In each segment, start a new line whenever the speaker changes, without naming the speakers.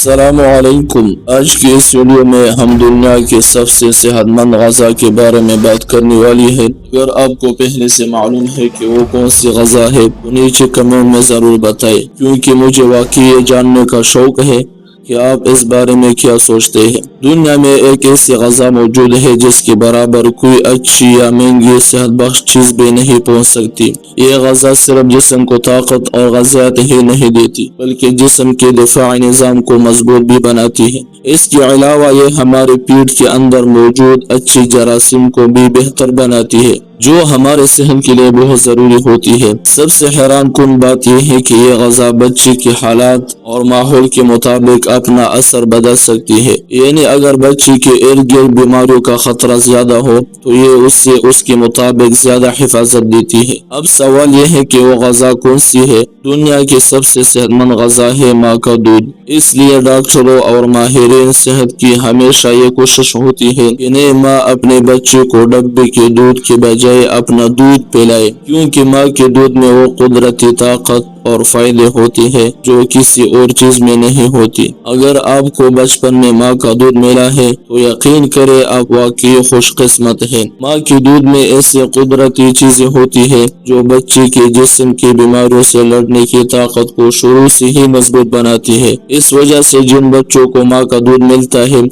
السلام علیکم۔ آج کی اس ویڈیو میں ہم دنیا کے سب سے صحت مند غذا کے بارے میں بات کرنے والی ہے۔ اگر آپ کو پہلے سے معلوم ہے کہ وہ کون سی غذا ہے تو نیچے کمنٹ میں ضرور بتائیں، کیونکہ مجھے واقعی یہ جاننے کا شوق ہے کہ آپ اس بارے میں کیا سوچتے ہیں۔ دنیا میں ایک ایسی غذا موجود ہے جس کے برابر کوئی اچھی یا مہنگی صحت بخش چیز بھی نہیں پہنچ سکتی۔ یہ غذا صرف جسم کو طاقت اور غذائیت ہی نہیں دیتی بلکہ جسم کے دفاعی نظام کو مضبوط بھی بناتی ہے۔ اس کے علاوہ یہ ہمارے پیٹ کے اندر موجود اچھی جراثیم کو بھی بہتر بناتی ہے، جو ہمارے صحت کے لیے بہت ضروری ہوتی ہے۔ سب سے حیران کن بات یہ ہے کہ یہ غذا بچے کے حالات اور ماحول کے مطابق اپنا اثر بدل سکتی ہے، یعنی اگر بچے کے ارد گرد بیماریوں کا خطرہ زیادہ ہو تو یہ اس کے مطابق زیادہ حفاظت دیتی ہے۔ اب سوال یہ ہے کہ وہ غذا کون سی ہے؟ دنیا کی سب سے صحت مند غذا ہے ماں کا دودھ۔ اس لیے ڈاکٹروں اور ماہرین صحت کی ہمیشہ یہ کوشش ہوتی ہے کہ نئی ماں اپنے بچے کو ڈبے کے دودھ کے بجائے اپنا دودھ پلائے، کیونکہ ماں کے دودھ میں وہ قدرتی طاقت اور فائدے ہوتے ہیں جو کسی اور چیز میں نہیں ہوتی۔ اگر آپ کو بچپن میں ماں کا دودھ ملا ہے تو یقین کرے آپ واقعی خوش قسمت ہیں۔ ماں کے دودھ میں ایسے قدرتی چیزیں ہوتی ہیں جو بچے کے جسم کی بیماریوں سے لڑنے کی طاقت کو شروع سے ہی مضبوط بناتی ہے۔ اس وجہ سے جن بچوں کو ماں کا دودھ ملتا ہے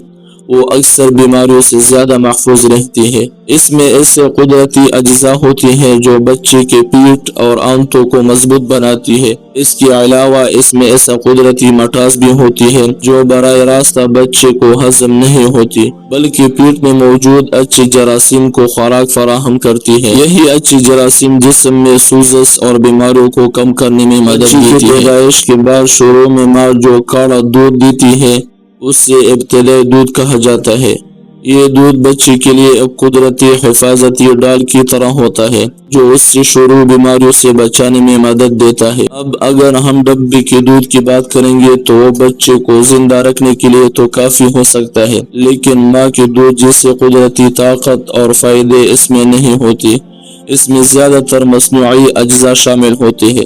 وہ اکثر بیماریوں سے زیادہ محفوظ رہتی ہے۔ اس میں ایسے قدرتی اجزاء ہوتی ہیں جو بچے کے پیٹ اور آنتوں کو مضبوط بناتی ہے۔ اس کے علاوہ اس میں ایسا قدرتی مٹاس بھی ہوتی ہے جو براہ راست بچے کو ہضم نہیں ہوتی بلکہ پیٹ میں موجود اچھی جراثیم کو خوراک فراہم کرتی ہے۔ یہی اچھی جراثیم جسم میں سوزش اور بیماریوں کو کم کرنے میں مدد دیتی ہے۔ پیدائش کے بعد شروع میں ماں جو کاڑا دودھ دیتی ہے اس سے ابتدائی دودھ کہا جاتا ہے۔ یہ دودھ بچے کے لیے ایک قدرتی حفاظتی ڈال کی طرح ہوتا ہے جو اس سے شروع بیماریوں سے بچانے میں مدد دیتا ہے۔ اب اگر ہم ڈبے کے دودھ کی بات کریں گے تو وہ بچے کو زندہ رکھنے کے لیے تو کافی ہو سکتا ہے، لیکن ماں کے دودھ جیسے قدرتی طاقت اور فائدے اس میں نہیں ہوتی۔ اس میں زیادہ تر مصنوعی اجزاء شامل ہوتے ہیں۔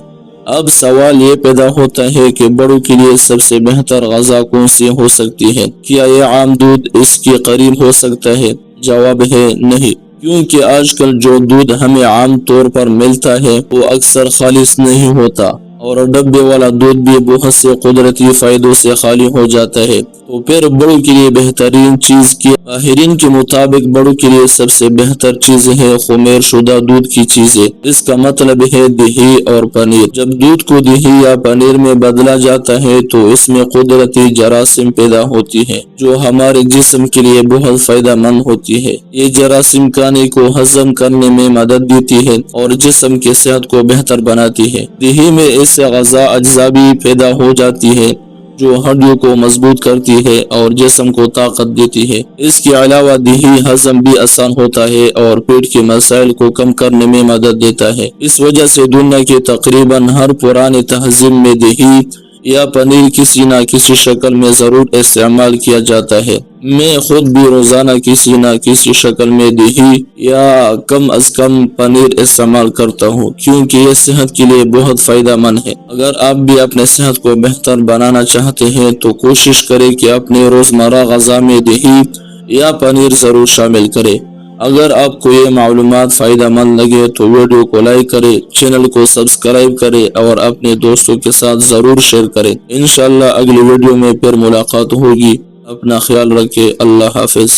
اب سوال یہ پیدا ہوتا ہے کہ بڑوں کے لیے سب سے بہتر غذا کون سی ہو سکتی ہے؟ کیا یہ عام دودھ اس کے قریب ہو سکتا ہے؟ جواب ہے نہیں، کیونکہ آج کل جو دودھ ہمیں عام طور پر ملتا ہے وہ اکثر خالص نہیں ہوتا اور ڈبے والا دودھ بھی بہت سے قدرتی فائدوں سے خالی ہو جاتا ہے۔ تو پھر بڑوں کے لیے بہترین چیز کی ماہرین کے مطابق بڑوں کے لیے سب سے بہتر چیز ہے خمیر شدہ دودھ کی چیزیں۔ اس کا مطلب ہے دہی اور پنیر۔ جب دودھ کو دہی یا پنیر میں بدلا جاتا ہے تو اس میں قدرتی جراثیم پیدا ہوتی ہے جو ہمارے جسم کے لیے بہت فائدہ مند ہوتی ہے۔ یہ جراثیم کھانے کو ہضم کرنے میں مدد دیتی ہے اور جسم کی صحت کو بہتر بناتی ہے۔ دہی میں ایسے غذا اجزاء بھی پیدا ہو جاتی ہے جو ہڈیوں کو مضبوط کرتی ہے اور جسم کو طاقت دیتی ہے۔ اس کے علاوہ دہی ہضم بھی آسان ہوتا ہے اور پیٹ کے مسائل کو کم کرنے میں مدد دیتا ہے۔ اس وجہ سے دنیا کے تقریباً ہر پرانی تہذیب میں دہی یا پنیر کسی نہ کسی شکل میں ضرور استعمال کیا جاتا ہے۔ میں خود بھی روزانہ کسی نہ کسی شکل میں دہی یا کم از کم پنیر استعمال کرتا ہوں، کیونکہ یہ صحت کے لیے بہت فائدہ مند ہے۔ اگر آپ بھی اپنے صحت کو بہتر بنانا چاہتے ہیں تو کوشش کریں کہ اپنے روزمرہ غذا میں دہی یا پنیر ضرور شامل کریں۔ اگر آپ کو یہ معلومات فائدہ مند لگے تو ویڈیو کو لائک کریں، چینل کو سبسکرائب کریں اور اپنے دوستوں کے ساتھ ضرور شیئر کریں۔ انشاءاللہ اگلی ویڈیو میں پھر ملاقات ہوگی۔ اپنا خیال رکھیں۔ اللہ حافظ۔